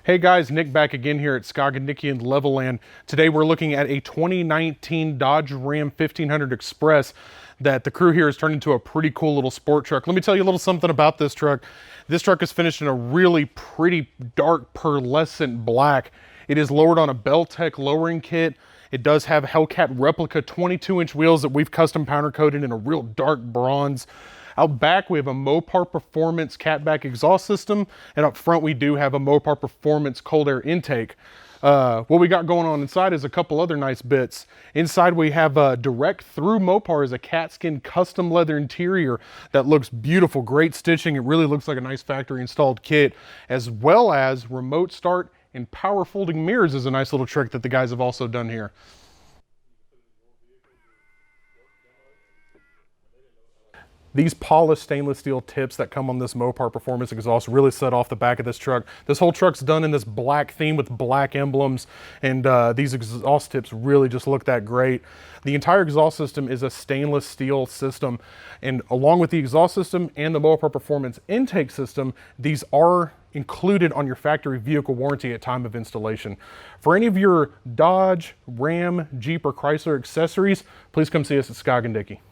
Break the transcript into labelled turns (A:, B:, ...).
A: Hey guys, Nick back again here at Scoggin-Dickey in Levelland. Today we're looking at a 2019 Dodge Ram 1500 Express that the crew here has turned into a pretty cool little sport truck. Let me tell you a little something about this truck. This truck is finished in a really pretty dark pearlescent black. It is lowered on a Beltec lowering kit. It does have Hellcat replica 22-inch wheels that we've custom powder coated in a real dark bronze. Out back, we have a Mopar Performance catback exhaust system, and up front, we do have a Mopar Performance cold air intake. What we got going on inside is a couple other nice bits. Inside, we have direct through Mopar is a cat skin custom leather interior that looks beautiful, great stitching. It really looks like a nice factory installed kit, as well as remote start and power folding mirrors is a nice little trick that the guys have also done here. These polished stainless steel tips that come on this Mopar Performance exhaust really set off the back of this truck. This whole truck's done in this black theme with black emblems, and these exhaust tips really just look that great. The entire exhaust system is a stainless steel system, and along with the exhaust system and the Mopar Performance intake system, these are included on your factory vehicle warranty at time of installation. For any of your Dodge, Ram, Jeep, or Chrysler accessories, please come see us at Scoggin-Dickey.